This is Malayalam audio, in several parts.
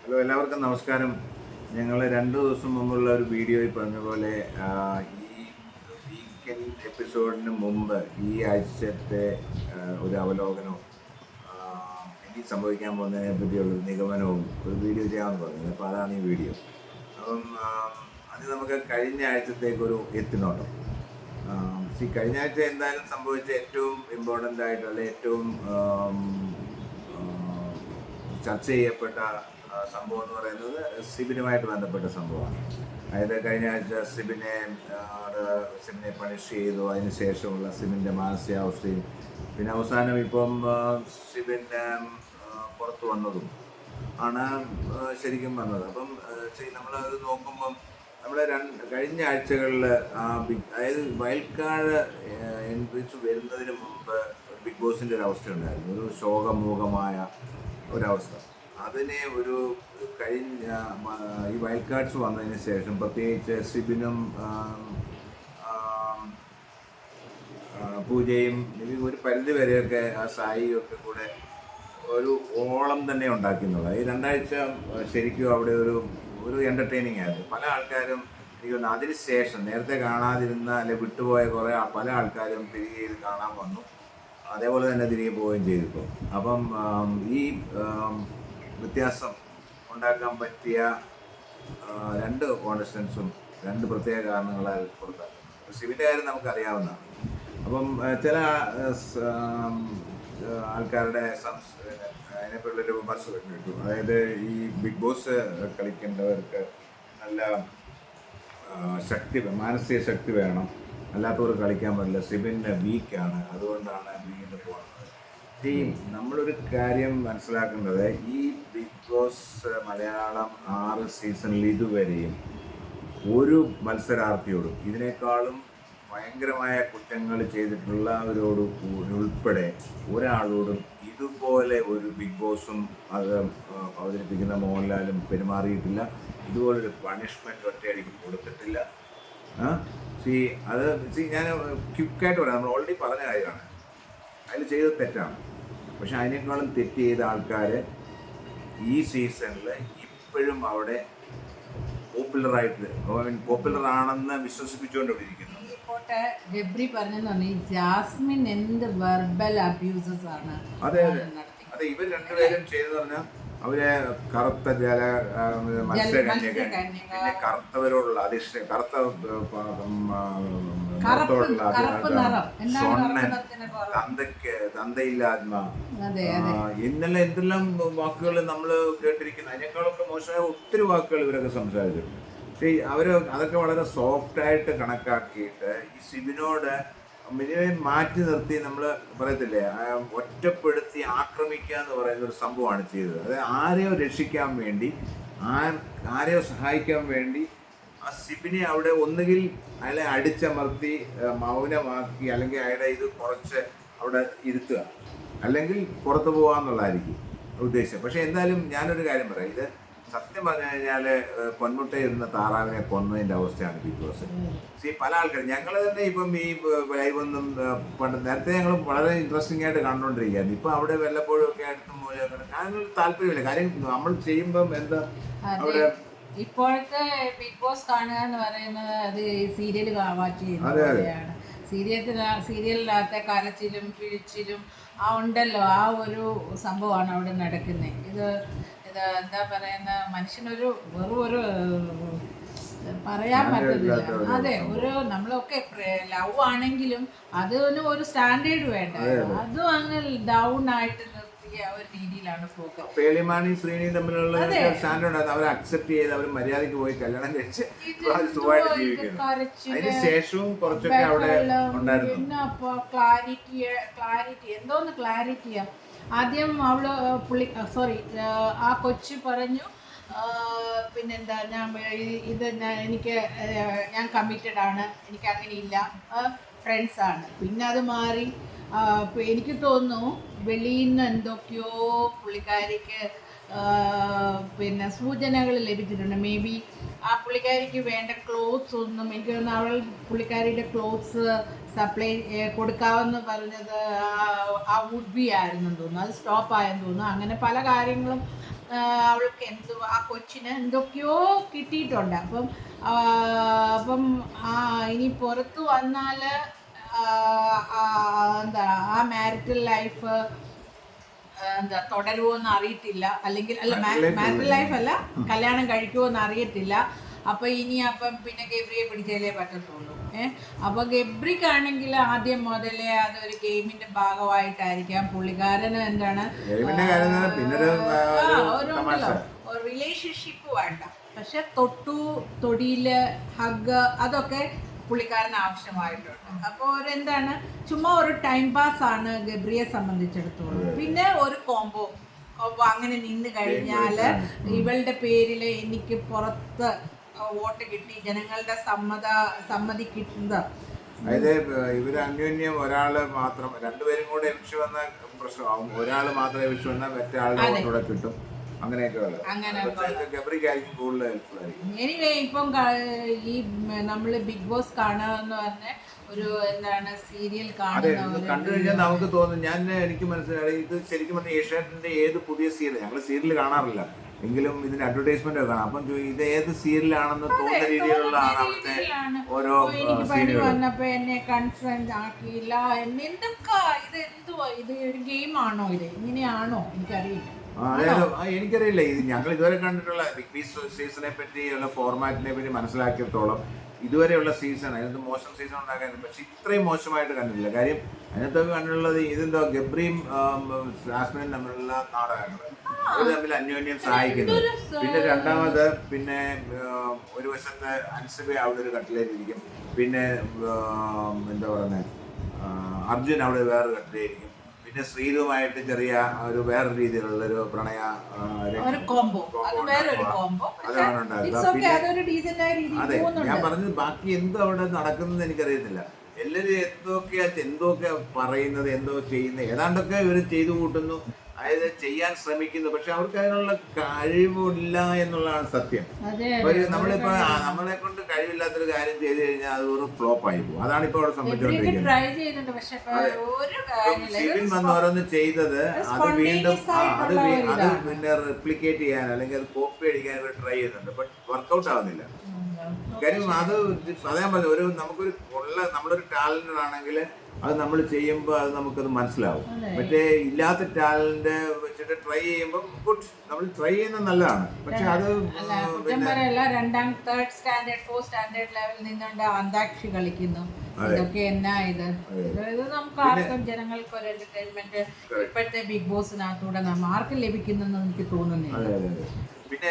ഹലോ, എല്ലാവർക്കും നമസ്കാരം. ഞങ്ങൾ 2 ദിവസം മുമ്പുള്ള ഒരു വീഡിയോയിൽ പറഞ്ഞ പോലെ ഈ വീക്കെൻഡ് എപ്പിസോഡിന് മുമ്പ് ഈ ആഴ്ചത്തെ ഒരു അവലോകനവും ഇനി സംഭവിക്കാൻ പോകുന്നതിനെ പറ്റിയുള്ള നിഗമനവും ഒരു വീഡിയോ ചെയ്യാമെന്ന് പറഞ്ഞത്. അപ്പോൾ അതാണ് ഈ വീഡിയോ. അപ്പം അത് നമുക്ക് കഴിഞ്ഞ ആഴ്ചത്തേക്കൊരു എത്തിനോട്ടം. കഴിഞ്ഞ ആഴ്ച എന്തായാലും സംഭവിച്ച ഏറ്റവും ഇമ്പോർട്ടൻ്റ് ആയിട്ടുള്ള ഏറ്റവും ചർച്ച ചെയ്യപ്പെട്ട സംഭവം എന്ന് പറയുന്നത് സിബിനുമായിട്ട് ബന്ധപ്പെട്ട സംഭവമാണ്. അതായത് കഴിഞ്ഞ ആഴ്ച സിബിനെ പണിഷ് ചെയ്തു. അതിന് ശേഷമുള്ള സിബിൻ്റെ മാനസികാവസ്ഥയും പിന്നെ അവസാനം ഇപ്പം സിബിൻ്റെ പുറത്ത് വന്നതും ആണ് ശരിക്കും വന്നത്. അപ്പം നമ്മളത് നോക്കുമ്പം നമ്മൾ കഴിഞ്ഞ ആഴ്ചകളിൽ അതായത് വയൽക്കാട് എൻട്രിച്ച് വരുന്നതിന് മുമ്പ് ബിഗ് ബോസിൻ്റെ ഒരു അവസ്ഥ ഉണ്ടായിരുന്നു, ഒരു ശോകമൂകമായ ഒരവസ്ഥ. അതിനെ ഒരു കഴിഞ്ഞ ഈ വൈൽഡ് കാർഡ്സ് വന്നതിന് ശേഷം പ്രത്യേകിച്ച് സിബിനും പൂജയും ഒരു പരിധി വരെയൊക്കെ ആ സായിയും ഒക്കെ കൂടെ ഒരു ഓളം തന്നെ ഉണ്ടാക്കിയെന്നുള്ളത്. ഈ 2 ആഴ്ച ശരിക്കും അവിടെ ഒരു എൻ്റർടൈനിങ് ആയിരുന്നു. പല ആൾക്കാരും എനിക്ക് തോന്നുന്നു അതിന് ശേഷം നേരത്തെ കാണാതിരുന്ന അല്ലെ വിട്ടുപോയ കുറേ പല ആൾക്കാരും തിരികെ ഇത് കാണാൻ വന്നു. അതേപോലെ തന്നെ തിരികെ പോവുകയും ചെയ്തിപ്പോൾ. അപ്പം ഈ വ്യത്യാസം ഉണ്ടാക്കാൻ പറ്റിയ 2 കോണ്ടസ്റ്റൻസും 2 പ്രത്യേക കാരണങ്ങളാൽ പുറത്താക്കും. സിബിൻ്റെ കാര്യം നമുക്കറിയാവുന്നതാണ്. അപ്പം ചില ആൾക്കാരുടെ അതിനെപ്പോലുള്ളൊരു വിമർശനം കേട്ടു. അതായത് ഈ ബിഗ് ബോസ് കളിക്കേണ്ടവർക്ക് നല്ല മാനസിക ശക്തി വേണം, അല്ലാത്തവർ കളിക്കാൻ പറ്റില്ല, സിബിൻ്റെ വീക്കാണ്, അതുകൊണ്ടാണ് വീണ്ടും പോകുന്നത്. നമ്മളൊരു കാര്യം മനസ്സിലാക്കേണ്ടത്, ഈ ബിഗ് ബോസ് മലയാളം 6 സീസണിൽ ഇതുവരെയും ഒരു മത്സരാർത്ഥിയോടും ഇതിനേക്കാളും ഭയങ്കരമായ കുറ്റങ്ങൾ ചെയ്തിട്ടുള്ളവരോട് ഉൾപ്പെടെ ഒരാളോടും ഇതുപോലെ ഒരു ബിഗ് ബോസും അത് അവതരിപ്പിക്കുന്ന മോഹൻലാലും പെരുമാറിയിട്ടില്ല. ഇതുപോലൊരു പണിഷ്മെൻറ്റ് ഒറ്റയടിക്ക് കൊടുത്തിട്ടില്ല. ഞാൻ ക്വിക്കായിട്ട് പറയാം, നമ്മൾ ഓൾറെഡി പറഞ്ഞ കാര്യമാണ്. അതിൽ ചെയ്തത് തെറ്റാണ്. പക്ഷെ അതിനേക്കാളും തെറ്റ് ചെയ്ത ആൾക്കാർ ഈ സീസണിൽ ഇപ്പോഴും അവിടെ പോപ്പുലർ ആണെന്ന് വിശ്വസിപ്പിച്ചുകൊണ്ടിരിക്കുന്നു. ഗബ്രി പറഞ്ഞെന്ന് പറഞ്ഞാൽ ജാസ്മിൻ എന്ത് വെർബൽ അബ്യൂസസ് ആണ്. അതെ, ഇവർ രണ്ടുപേരും ചെയ്തെന്ന് പറഞ്ഞാൽ അവര് കറുത്ത മത്സ്യകന്യക, പിന്നെ കറുത്തവരോടുള്ള തന്തയില്ലാത്മ എന്തെല്ലാം വാക്കുകൾ നമ്മൾ കേട്ടിരിക്കുന്നു. അതിനേക്കാളൊക്കെ മോശമായ ഒത്തിരി വാക്കുകൾ ഇവരൊക്കെ സംസാരിച്ചിട്ടുണ്ട്. പക്ഷേ അതൊക്കെ വളരെ സോഫ്റ്റായിട്ട് കണക്കാക്കിയിട്ട് ഈ സിബിനോട് മിനിമം മാറ്റി നിർത്തി നമ്മൾ പറയത്തില്ലേ, ഒറ്റപ്പെടുത്തി ആക്രമിക്കുക എന്ന് പറയുന്ന ഒരു സംഭവമാണ് ചെയ്തത്. അത് ആരെയോ രക്ഷിക്കാൻ വേണ്ടി, ആരെയോ സഹായിക്കാൻ വേണ്ടി ആ സിബിനെ അവിടെ ഒന്നുകിൽ അയാളെ അടിച്ചമർത്തി മൗനമാക്കി, അല്ലെങ്കിൽ അയാളുടെ ഇത് കുറച്ച് അവിടെ ഇരുത്തുക, അല്ലെങ്കിൽ പുറത്തു പോകാമെന്നുള്ളതായിരിക്കും ഉദ്ദേശം. പക്ഷെ എന്തായാലും ഞാനൊരു കാര്യം പറയാം, ഇത് സത്യം പറഞ്ഞു കഴിഞ്ഞാൽ പൊന്മുട്ടയിരുന്ന താറാവിനെ കൊന്നതിൻ്റെ അവസ്ഥയാണ് ബിഗ് ബോസ്. പല ആൾക്കാരും ഞങ്ങൾ തന്നെ ഇപ്പം ഈ ലൈവൊന്നും നേരത്തെ ഞങ്ങൾ വളരെ ഇൻട്രസ്റ്റിംഗ് ആയിട്ട് കണ്ടുകൊണ്ടിരിക്കുകയായിരുന്നു. ഇപ്പം അവിടെ വല്ലപ്പോഴും ഒക്കെ ആയിട്ടും കാരണം താല്പര്യമില്ല. കാര്യം നമ്മൾ ചെയ്യുമ്പം എന്താ അവിടെ ഇപ്പോഴത്തെ ബിഗ് ബോസ് കാണുക എന്ന് പറയുന്നത് അത് സീരിയൽ വാച്ച് ചെയ്യുന്നതാണ്. സീരിയലിനകത്തെ കരച്ചിലും പിഴിച്ചിലും ഉണ്ടല്ലോ, ആ ഒരു സംഭവമാണ് അവിടെ നടക്കുന്നത്. ഇത് എന്താ പറയുന്ന മനുഷ്യനൊരു വെറും പറയാൻ പറ്റുന്നില്ല. അതെ, നമ്മളൊക്കെ ലവ് ആണെങ്കിലും അതിന് ഒരു സ്റ്റാൻഡേർഡ് വേണ്ട. അതും അങ്ങ് ഡൗൺ ആയിട്ട് നിർത്തിയ ഒരു രീതിയിലാണ് പോക്ക്. പേളിമാണി ശ്രീനി തമ്മിലുള്ള സ്റ്റാൻഡേർഡ് അവർ അക്സെപ്റ്റ് ചെയ്ത് അവർ മര്യാദയ്ക്ക് പോയി കല്യാണം കഴിച്ച് അതിന് ശേഷവും കുറച്ചൊക്കെ അവിടെ ഉണ്ടായിരുന്നു. പിന്നെ അപ്പൊ ക്ലാരിറ്റി എന്തോന്ന് ക്ലാരിറ്റിയാ. ആദ്യം ആ കൊച്ചു പറഞ്ഞു പിന്നെന്താ, ഞാൻ കമ്മിറ്റഡ് ആണ്, എനിക്ക് അങ്ങനെയില്ല, ഫ്രണ്ട്സാണ്. പിന്നെ അത് മാറി. എനിക്ക് തോന്നുന്നു വെളിയിൽ നിന്ന് എന്തൊക്കെയോ പുള്ളിക്കാരിക്ക് പിന്നെ സൂചനകൾ ലഭിച്ചിട്ടുണ്ട്. മേ ബി ആ പുള്ളിക്കാരിക്ക് വേണ്ട ക്ലോത്ത്സ് ഒന്നും, എനിക്ക് തോന്നുന്നു പുള്ളിക്കാരിയുടെ ക്ലോത്ത്സ് സപ്ലൈ കൊടുക്കാമെന്ന് പറഞ്ഞത് ആ വുഡ് ബി ആയിരുന്നെന്ന് തോന്നുന്നു, അത് സ്റ്റോപ്പ് ആയെന്ന് തോന്നുന്നു. അങ്ങനെ പല കാര്യങ്ങളും അവൾക്ക് ആ കൊച്ചിന് എന്തൊക്കെയോ കിട്ടിയിട്ടുണ്ട്. അപ്പം ഇനി പുറത്ത് വന്നാൽ എന്താ ആ മാരിറ്റൽ ലൈഫ് എന്താ തുടരുമോന്ന് അറിയത്തില്ല. അല്ലെങ്കിൽ അല്ല, മാരിറ്റൽ ലൈഫ് അല്ല, കല്യാണം കഴിക്കുമോന്ന് അറിയത്തില്ല. അപ്പം പിന്നെ ഗബ്രിയെ പിടിച്ചാലേ പറ്റത്തുള്ളൂ. അപ്പൊ ഗബ്രിക്കാണെങ്കിൽ ആദ്യം മുതലേ അതൊരു ഗെയിമിന്റെ ഭാഗമായിട്ടായിരിക്കാം. പുള്ളിക്കാരന് എന്താണ് ഒരു റിലേഷൻഷിപ്പ് വേണ്ട, പക്ഷെ തൊടിയില് ഹഗ് അതൊക്കെ പുള്ളിക്കാരന് ആവശ്യമായിട്ടുണ്ട്. അപ്പോൾ എന്താണ്, ചുമ്മാ ഒരു ടൈം പാസ് ആണ് ഗബ്രിയെ സംബന്ധിച്ചിടത്തോളം. പിന്നെ ഒരു കോംബോ അങ്ങനെ നിന്ന് കഴിഞ്ഞാൽ ഇവളുടെ പേരിൽ എനിക്ക് പുറത്ത് വോട്ട് കിട്ടി, ജനങ്ങളുടെ സമ്മതി കിട്ടുന്നത്. അതായത് ഇവര് അന്യോന്യം ഒരാള് മാത്രം, രണ്ടുപേരും കൂടെ എവിക്ഷൻ വന്ന പ്രശ്നമാകും. ഒരാൾ മാത്രം എവിക്ഷൻ വന്നാൽ മറ്റേ ആളുടെ വോട്ടൂടെ കിട്ടും. ഗബ്രിക്കായിരിക്കും കൂടുതൽ ഹെൽപ്ഫുൾ ആയിരിക്കും. എനിവേ ഇപ്പം ഈ നമ്മള് ബിഗ് ബോസ് കാണുകയെന്ന് പറഞ്ഞ ഒരു എന്താണ് സീരിയൽ കണ്ടു കഴിഞ്ഞാൽ നമുക്ക് തോന്നും, എനിക്ക് മനസ്സിലായി ഇത് ശരിക്കും പറഞ്ഞാൽ ഏഷ്യാനെറ്റിന്റെ ഏത് പുതിയ സീരിയൽ, ഞങ്ങൾ സീരിയൽ കാണാറില്ല എങ്കിലും ഇതിന്റെ അഡ്വർടൈസ്മെന്റ് ഒക്കെ കാണാം. അപ്പം ഇത് ഏത് സീരിയലാണെന്ന് തോന്നുന്ന രീതിയിലുള്ള അവിടുത്തെ ഓരോ പണി വന്നപ്പോ എന്നെ കൺഫ്രണ്ട് ആക്കിയില്ല. എന്തൊക്കെ ഇത് എന്തുവാ, ഇത് ഒരു ഗെയിം ആണോ, ഇത് ഇങ്ങനെയാണോ, എനിക്കറിയില്ല. എനിക്കറിയില്ല. ഇത് ഞങ്ങൾ ഇതുവരെ കണ്ടിട്ടുള്ള ബിഗ് ബോസ് സീസണെ പറ്റിയുള്ള ഫോർമാറ്റിനെ പറ്റി മനസ്സിലാക്കിയത്തോളം ഇതുവരെയുള്ള സീസൺ അതിനകത്ത് മോശം സീസൺ ഉണ്ടാക്കാൻ, പക്ഷെ ഇത്രയും മോശമായിട്ട് കണ്ടിട്ടില്ല. കാര്യം അതിനകത്തൊക്കെ കണ്ടിട്ടുള്ളത് ഇതെന്തോ ഗബ്രിയും ജാസ്മിനും തമ്മിലുള്ള നാടകങ്ങൾ, ഇത് തമ്മിൽ അന്യോന്യം സഹായിക്കുന്നത്. പിന്നെ രണ്ടാമത് പിന്നെ ഒരു വശത്ത് അൻസിബ അവിടെ ഒരു കട്ടിലേറ്റിരിക്കും, പിന്നെ എന്താ പറയുന്നത് അർജുൻ അവിടെ വേറെ കട്ടിലായിരിക്കും, പിന്നെ ശ്രീതുമായിട്ട് ചെറിയ ഒരു വേറെ രീതിയിലുള്ള ഒരു പ്രണയ അതാണ് ഉണ്ടാകുക. അതെ, ഞാൻ പറഞ്ഞത് ബാക്കി എന്തോ അവിടെ നടക്കുന്നത് എനിക്കറിയത്തില്ല. എല്ലാവരും എന്തൊക്കെ പറയുന്നത്, എന്തോ ചെയ്യുന്നത്, ഏതാണ്ടൊക്കെ ഇവർ ചെയ്തു കൂട്ടുന്നു, അതായത് ചെയ്യാൻ ശ്രമിക്കുന്നു. പക്ഷെ അവർക്ക് അതിനുള്ള കഴിവില്ല എന്നുള്ളതാണ് സത്യം. നമ്മളിപ്പോ നമ്മളെ കൊണ്ട് കഴിവില്ലാത്തൊരു കാര്യം ചെയ്തു കഴിഞ്ഞാൽ അത് ഒരു ഫ്ലോപ്പ് ആയി പോകും. അതാണ് ഇപ്പൊ അവിടെ സംഭവിച്ചുകൊണ്ടിരിക്കുന്നത്. സിബിൻ വന്ന് ഓരോന്ന് ചെയ്തത് അത് വീണ്ടും അത് പിന്നെ റെപ്ലിക്കേറ്റ് ചെയ്യാൻ അല്ലെങ്കിൽ അത് കോപ്പി അടിക്കാൻ ഇവർ ട്രൈ ചെയ്യുന്നുണ്ട്. ബട്ട് വർക്കൗട്ട് ആവുന്നില്ല. കാര്യം അത് പറയാൻ പറഞ്ഞു, നമുക്കൊരു നമ്മളൊരു ടാലന്റഡ് ആണെങ്കിൽ അത് നമ്മൾ ചെയ്യുമ്പോൾ അത് നമുക്കത് മനസ്സിലാവും. മറ്റേ ഇല്ലാത്ത ടാലന്റ് വെച്ചിട്ട് ട്രൈ ചെയ്യുമ്പോൾ ഗുഡ്, നമ്മൾ ട്രൈ ചെയ്യുന്നത് നല്ലതാണ്. പക്ഷെ അത് രണ്ടാം തേർഡ് സ്റ്റാൻഡേർഡ് ഫോർത്ത് സ്റ്റാൻഡേർഡ് ലെവലിൽ നിന്നുകൊണ്ട് അന്താക്ഷരി കളിക്കുന്നു. ഇതൊക്കെ എന്നാ ഇത് നമുക്ക് ആർക്കും ജനങ്ങൾക്ക് ഒരു എന്റർടൈൻമെന്റ് ഇപ്പോഴത്തെ ബിഗ് ബോസിനകത്തൂടെ ആർക്കും ലഭിക്കുന്നെന്ന് എനിക്ക് തോന്നുന്നില്ല. പിന്നെ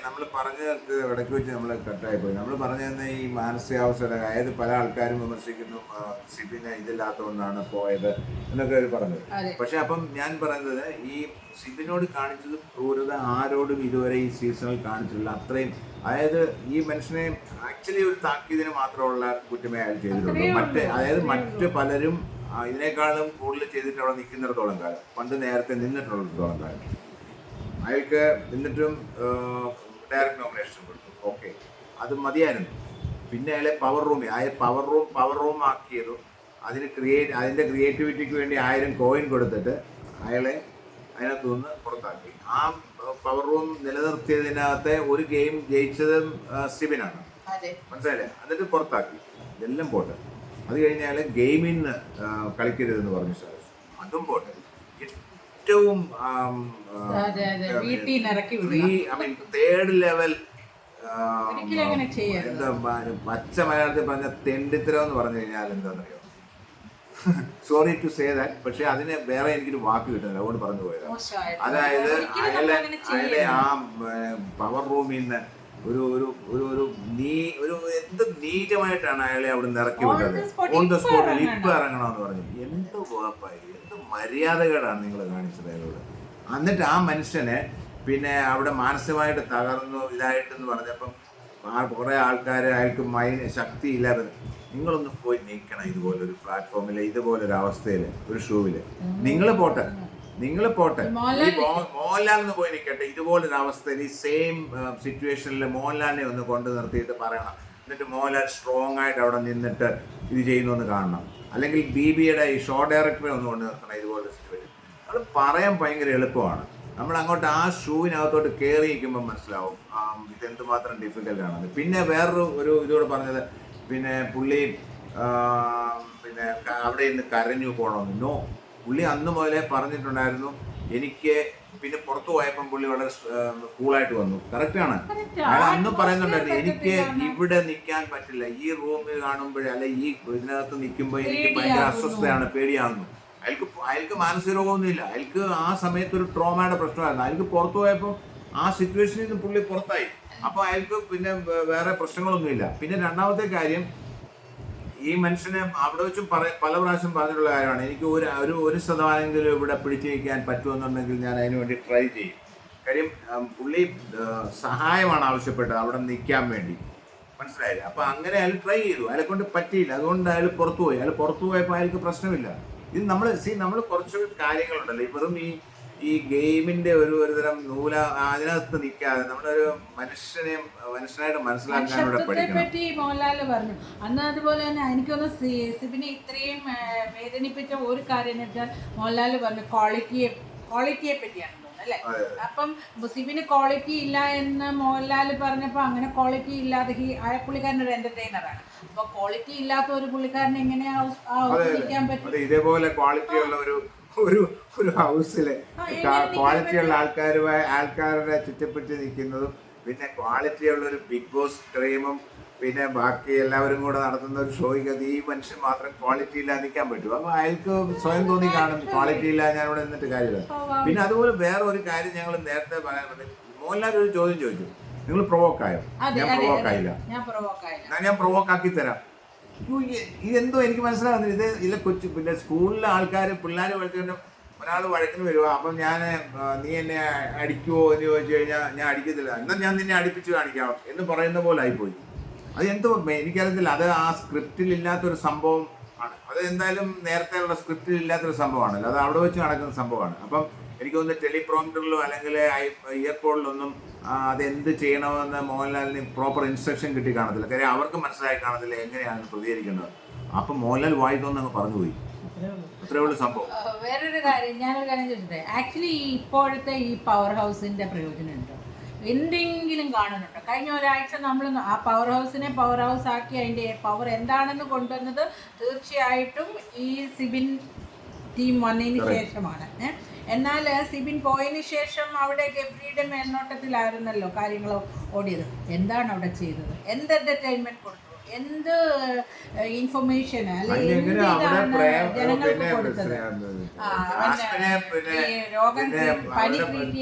നമ്മൾ പറഞ്ഞത് ഇടയ്ക്ക് വെച്ച് നമ്മൾ കട്ടായി പോയി. നമ്മൾ പറഞ്ഞു തന്നെ ഈ മാനസികാവസ്ഥ, അതായത് പല ആൾക്കാരും വിമർശിക്കുന്നു സിബിനെ ഇതില്ലാത്തതുകൊണ്ടാണ് പോയത് എന്നൊക്കെ അവർ പറഞ്ഞത്. പക്ഷെ അപ്പം ഞാൻ പറയുന്നത് ഈ സിബിനോട് കാണിച്ചത് ക്രൂരത ആരോടും ഇതുവരെ ഈ സീസണിൽ കാണിച്ചിട്ടില്ല. അത്രയും, അതായത് ഈ മനുഷ്യനെ ആക്ച്വലി ഒരു താക്കീതിന് മാത്രമുള്ള കുറ്റമേ അയാൾ ചെയ്തിട്ടുള്ളൂ. അതായത് മറ്റ് പലരും ഇതിനേക്കാളും കൂടുതൽ ചെയ്തിട്ട് അവിടെ നിൽക്കുന്നിടത്തോളം കാലം, പണ്ട് നേരത്തെ നിന്നിട്ടുള്ളിടത്തോളം കാലം അയാൾക്ക് എന്നിട്ടും ഡയറക്റ്റ് നോമിനേഷൻ കൊടുത്തു. ഓക്കെ, അത് മതിയായിരുന്നു. പിന്നെ അയാളെ പവർ റൂം ആക്കിയതും അതിൻ്റെ ക്രിയേറ്റിവിറ്റിക്ക് വേണ്ടി 1000 കോയിൻ കൊടുത്തിട്ട് അയാളെ അതിനകത്ത് നിന്ന് പുറത്താക്കി. ആ പവർ റൂം നിലനിർത്തിയതിനകത്തെ ഒരു ഗെയിം ജയിച്ചതും സിബിനാണ്, മനസ്സിലായില്ലേ? എന്നിട്ട് പുറത്താക്കി. ഇതെല്ലാം പോട്ടെ. അത് കഴിഞ്ഞ് അയാളെ ഗെയിമിൽ നിന്ന് കളിക്കരുതെന്ന് പറഞ്ഞു സാധിച്ചു, അതും പോട്ടെ. ഏറ്റവും തേർഡ് ലെവൽ എന്താ പച്ച മലയാളത്തിൽ പറഞ്ഞ തെണ്ടിത്തരം എന്ന് പറഞ്ഞു കഴിഞ്ഞാൽ എന്താണെന്നറിയോ? സോറി ടു സേ ദാറ്റ്, പക്ഷെ അതിന് വേറെ എനിക്കൊരു വാക്ക് കിട്ടുന്നില്ല, അതുകൊണ്ട് പറഞ്ഞു പോയതാണ്. അതായത് അയാളെ ആ പവർ റൂമിൽ നിന്ന് ഒരു എന്ത് നീചമായിട്ടാണ് അയാളെ അവിടെ നിന്ന് ഇറക്കി വിട്ടത്. ഓൺ ദ സ്പോട്ടിൽ ഇപ്പൊ ഇറങ്ങണമെന്ന് പറഞ്ഞു. എന്ത് കുഴപ്പമായി, എന്ത് മര്യാദകേടാണ് നിങ്ങൾ കാണിച്ചത് അയാളോട്. എന്നിട്ട് ആ മനുഷ്യനെ പിന്നെ അവിടെ മാനസികമായിട്ട് തകർന്നു ഇതായിട്ടെന്ന് പറഞ്ഞപ്പം കുറെ ആൾക്കാർ അയാൾക്ക് ശക്തി ഇല്ലാതെ, നിങ്ങളൊന്ന് പോയി നീക്കണം ഇതുപോലൊരു പ്ലാറ്റ്ഫോമിൽ, ഇതുപോലൊരു അവസ്ഥയിൽ, ഒരു ഷൂവിൽ. നിങ്ങൾ പോട്ടെ, മോഹൻലാലിന് പോയി നിൽക്കട്ടെ. ഇതുപോലൊരു അവസ്ഥയിൽ ഈ സെയിം സിറ്റുവേഷനിൽ മോഹൻലാലിനെ ഒന്ന് കൊണ്ടു നിർത്തിയിട്ട് പറയണം. എന്നിട്ട് മോഹൻലാൽ സ്ട്രോങ് ആയിട്ട് അവിടെ നിന്നിട്ട് ഇത് ചെയ്യുന്നൊന്ന് കാണണം. അല്ലെങ്കിൽ ബിബിയുടെ ഈ ഷോ ഡയറക്ടറെ ഒന്ന് കൊണ്ട് നിർത്തണം ഇതുപോലൊരു സിറ്റുവേഷൻ. അത് പറയാൻ ഭയങ്കര എളുപ്പമാണ്. നമ്മൾ അങ്ങോട്ട് ആ ഷൂവിനകത്തോട്ട് കയറി നിൽക്കുമ്പോൾ മനസ്സിലാവും ഇതെന്തുമാത്രം ഡിഫിക്കൽട്ടാണ്. പിന്നെ വേറൊരു ഇതോടെ പറഞ്ഞത്, പിന്നെ പുള്ളി പിന്നെ അവിടെ നിന്ന് കരഞ്ഞു പോകണമെന്ന്. നോ, പുള്ളി അന്ന് മുതലേ പറഞ്ഞിട്ടുണ്ടായിരുന്നു. എനിക്ക് പിന്നെ പുറത്തു പോയപ്പം പുള്ളി വളരെ കൂളായിട്ട് വന്നു. കറക്റ്റാണ്. അയാൾ അന്ന് പറയുന്നുണ്ടായിരുന്നു, എനിക്ക് ഇവിടെ നിൽക്കാൻ പറ്റില്ല, ഈ റൂമിൽ കാണുമ്പോഴേ അല്ലെ ഈ ഇതിനകത്ത് നിൽക്കുമ്പോൾ എനിക്ക് ഭയങ്കര അസ്വസ്ഥതയാണ്, പേടിയാകുന്നു. അയാൾക്ക് മാനസിക രോഗമൊന്നുമില്ല. അയാൾക്ക് ആ സമയത്ത് ഒരു ട്രോമയുടെ പ്രശ്നമായിരുന്നു. അയാൾക്ക് പുറത്തു പോയപ്പോൾ ആ സിറ്റുവേഷനിൽ നിന്ന് പുള്ളി പുറത്തായി. അപ്പോൾ അയാൾക്ക് പിന്നെ വേറെ പ്രശ്നങ്ങളൊന്നുമില്ല. പിന്നെ രണ്ടാമത്തെ കാര്യം, ഈ മനുഷ്യന് അവിടെ വെച്ചും പല പ്രാവശ്യം പറഞ്ഞിട്ടുള്ള കാര്യമാണ്, എനിക്ക് ഒരു ശതമാനമെങ്കിലും ഇവിടെ പിടിച്ചു നിൽക്കാൻ പറ്റുമെന്നുണ്ടെങ്കിൽ ഞാൻ അതിനു വേണ്ടി ട്രൈ ചെയ്യും. കാര്യം പുള്ളി സഹായമാണ് ആവശ്യപ്പെട്ടത് അവിടെ നിൽക്കാൻ വേണ്ടി, മനസ്സിലായില്ല. അപ്പം അങ്ങനെ അയാൾ ട്രൈ ചെയ്തു, അയാളെ കൊണ്ട് പറ്റിയില്ല, അതുകൊണ്ട് അയാൾ പുറത്തു പോയി. അയാൾ പുറത്തു പോയപ്പോൾ അയാൾക്ക് പ്രശ്നമില്ല. ഇത് നമ്മൾ കുറച്ച് കാര്യങ്ങളുണ്ടല്ലോ, വെറും ഈ ഗെയിമിന്റെ ഒരു തരം അതിനകത്ത് നിൽക്കാതെ നമ്മളൊരു മനുഷ്യനായിട്ട് മനസ്സിലാക്കാനൂടെ പഠിക്കണം. പറ്റി മോഹൻലാല് പറഞ്ഞു അന്ന്. അതുപോലെ തന്നെ എനിക്കൊന്ന് സിബിനെ ഇത്രയും വേദനിപ്പിച്ച ഒരു കാര്യം എന്ന് വെച്ചാൽ മോഹൻലാല് പറഞ്ഞു ക്വാളിറ്റിയെ പറ്റിയാണ് അല്ലേ. അപ്പം സിബിന് ക്വാളിറ്റി ഇല്ല എന്ന് മോഹൻലാല് പറഞ്ഞപ്പോ അങ്ങനെ ക്വാളിറ്റി ഇല്ലാതെ പുള്ളിക്കാരൻ ഒരു എന്റർടൈനറാണ്. അപ്പൊ ക്വാളിറ്റി ഇല്ലാത്ത ഒരു പുള്ളിക്കാരനെ എങ്ങനെയാ ആസ്വദിക്കാൻ പറ്റും? ഇതേപോലെ ക്വാളിറ്റി ഉള്ള ഒരു ഹൗസില് ക്വാളിറ്റിയുള്ള ആൾക്കാരുടെ ചുറ്റപ്പെട്ട് നിൽക്കുന്നതും, പിന്നെ ക്വാളിറ്റിയുള്ള ഒരു ബിഗ് ബോസ് ക്രീമും, പിന്നെ ബാക്കി എല്ലാവരും കൂടെ നടത്തുന്ന ഒരു ഷോയ്ക്കകത്ത് ഈ മനുഷ്യൻ മാത്രം ക്വാളിറ്റി ഇല്ലാതെ നിൽക്കാൻ പറ്റും. അപ്പൊ അയാൾക്ക് സ്വയം തോന്നി കാണും ക്വാളിറ്റി ഇല്ല, ഞാൻ ഇവിടെ നിന്നിട്ട് കാര്യമില്ല. പിന്നെ അതുപോലെ വേറെ ഒരു കാര്യം ഞങ്ങൾ നേരത്തെ പറയാറുണ്ട്. മോഹൻലാൽ ഒരു ചോദ്യം ചോദിച്ചു, നിങ്ങൾ പ്രൊവോക്കായോ? ഞാൻ പ്രൊവോക്കായില്ല. ഞാൻ പ്രൊവോക്കാക്കി തരാം. ഇതെന്തോ എനിക്ക് മനസ്സിലാകുന്നില്ല. ഇതിലെ പിന്നെ സ്കൂളിലെ പിള്ളേർ പഠിച്ചുകൊണ്ട് ഒരാൾ വഴക്കിന് വരുക, അപ്പം നീ എന്നെ അടിക്കുമോ എന്ന് ചോദിച്ചു കഴിഞ്ഞാൽ ഞാൻ അടിക്കത്തില്ല, എന്നാൽ ഞാൻ നിന്നെ അടിപ്പിച്ച് കാണിക്കാം എന്ന് പറയുന്ന പോലെ ആയിപ്പോയി. അത് എന്തോ എനിക്കറിയത്തില്ല. അത് ആ സ്ക്രിപ്റ്റിൽ ഇല്ലാത്തൊരു സംഭവം ആണ്. അത് എന്തായാലും നേരത്തെ ഉള്ള സ്ക്രിപ്റ്റിൽ ഇല്ലാത്തൊരു സംഭവമാണല്ലോ, അത് അവിടെ വെച്ച് നടക്കുന്ന സംഭവമാണ്. അപ്പം എനിക്ക് തോന്നുന്നു ടെലിപ്രോംപ്റ്ററിലോ അല്ലെങ്കിൽ ഇയർപോഡിലൊന്നും അതെന്ത് ചെയ്യണമെന്ന് മോഹൻലാലിന് പ്രോപ്പർ ഇൻസ്ട്രക്ഷൻ കിട്ടി കാണത്തില്ല. കാര്യം അവർക്ക് മനസ്സിലായി കാണത്തില്ല എങ്ങനെയാണ് പ്രതികരിക്കേണ്ടത്. അപ്പം മോഹൻലാൽ വായിട്ടൊന്നങ്ങ് പറഞ്ഞുപോയി. അത്രേ ഉള്ളൂ സംഭവം. വേറൊരു കാര്യം ഞാനൊരു കാര്യം ചോദിച്ചിട്ട്, ആക്ച്വലി ഇപ്പോഴത്തെ ഈ പവർ ഹൗസിന്റെ പ്രയോജനം ഉണ്ടോ? എന്തെങ്കിലും കാണുന്നുണ്ടോ? കഴിഞ്ഞ ഒരാഴ്ച നമ്മൾ ആ പവർ ഹൗസിനെ പവർ ഹൗസ് ആക്കി അതിൻ്റെ പവർ എന്താണെന്ന് കൊണ്ടുവന്നത് തീർച്ചയായിട്ടും ഈ സിബിൻ ടീം വന്നതിന് ശേഷമാണ്. എന്നാൽ സിബിൻ പോയതിന് ശേഷം അവിടെ ഗബ്രിയുടെ മേൽനോട്ടത്തിലായിരുന്നല്ലോ കാര്യങ്ങൾ ഓടിയത്. എന്താണ് അവിടെ ചെയ്തത്? എന്ത് എന്റർടൈൻമെന്റ് കൊടുത്തു? എന്ത് ഇൻഫർമേഷൻ ജനങ്ങൾക്ക് കൊടുത്തത്?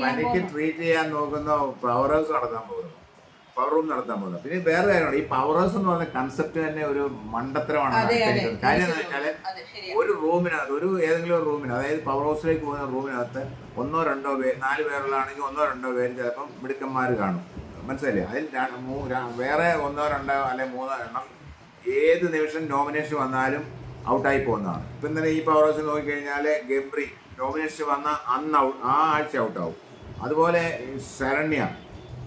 പനിക്ക് ട്രീറ്റ് ചെയ്യാൻ നോക്കുന്ന പവർ ഹൗസ് നടത്താൻ പോകുന്നു, പവർ റൂം നടത്താൻ പോകുന്നത്. പിന്നെ വേറെ കാര്യമാണ്, ഈ പവർ ഹൗസ് എന്ന് പറഞ്ഞ കൺസെപ്റ്റ് തന്നെ ഒരു മണ്ടത്തരമാണ്. കാര്യം എന്ന് വെച്ചാല് ഒരു റൂമിനകത്ത് ഏതെങ്കിലും ഒരു റൂമിന്, അതായത് പവർ ഹൗസിലേക്ക് പോകുന്ന റൂമിനകത്ത് 1 2 4 പേരുള്ളതാണെങ്കിൽ 1 2 പേര് ചിലപ്പം മിടുക്കന്മാർ കാണും, മനസ്സിലായില്ലേ? അതിൽ വേറെ 1 2 അല്ലെങ്കിൽ 3 എണ്ണം ഏത് നിമിഷം നോമിനേഷൻ വന്നാലും ഔട്ടായി പോകുന്നതാണ്. ഇപ്പം തന്നെ ഈ പവർ ഹൗസിൽ നോക്കിക്കഴിഞ്ഞാൽ ഗബ്രി നോമിനേഷൻ വന്ന അന്ന് ആ ആഴ്ച ഔട്ടാവും. അതുപോലെ ശരണ്യ,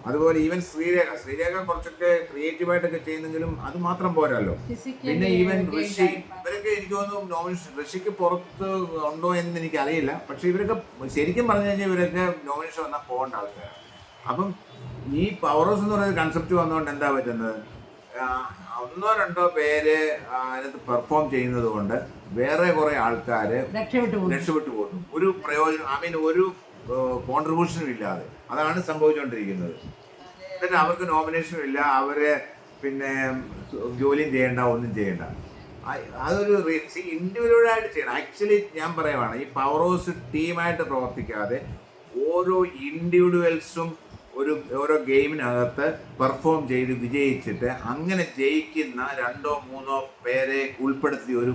അതുപോലെ ഈവൻ ശ്രീരേഖ കുറച്ചൊക്കെ ക്രിയേറ്റീവായിട്ടൊക്കെ ചെയ്യുന്നെങ്കിലും അത് മാത്രം പോരല്ലോ. പിന്നെ ഈവൻ ഋഷി, ഇവരൊക്കെ എനിക്ക് തോന്നുന്നു നോമിനേഷൻ, ഋഷിക്ക് പുറത്ത് ഉണ്ടോ എന്ന് എനിക്കറിയില്ല. പക്ഷെ ഇവരൊക്കെ ശരിക്കും പറഞ്ഞു കഴിഞ്ഞാൽ ഇവരൊക്കെ നോമിനേഷൻ വന്നാൽ പോകേണ്ട ആൾക്കാരാണ്. അപ്പം ഈ പവർ ഹൗസ് എന്ന് പറയുന്ന കൺസെപ്റ്റ് വന്നുകൊണ്ട് എന്താ പറ്റുന്നത്, 1 2 പേര് അതിനകത്ത് പെർഫോം ചെയ്യുന്നത് കൊണ്ട് വേറെ കുറെ ആൾക്കാർ രക്ഷപ്പെട്ടു പോകുന്നു. ഒരു പ്രയോജനം ഒരു കോൺട്രിബ്യൂഷനും ഇല്ലാതെ. അതാണ് സംഭവിച്ചുകൊണ്ടിരിക്കുന്നത്. എന്നിട്ട് അവർക്ക് നോമിനേഷനും ഇല്ല, അവര് പിന്നെ ജോലിയും ചെയ്യേണ്ട, ഒന്നും ചെയ്യേണ്ട. അതൊരു ഇൻഡിവിജ്വലായിട്ട് ചെയ്യണം. ആക്ച്വലി ഞാൻ പറയുവാണ്, ഈ പവർ ഹൗസ് ടീമായിട്ട് പ്രവർത്തിക്കാതെ ഓരോ ഇൻഡിവിജ്വൽസും ഓരോ ഗെയിമിനകത്ത് പെർഫോം ചെയ്ത് വിജയിച്ചിട്ട് അങ്ങനെ ജയിക്കുന്ന 2 3 പേരെ ഉൾപ്പെടുത്തി ഒരു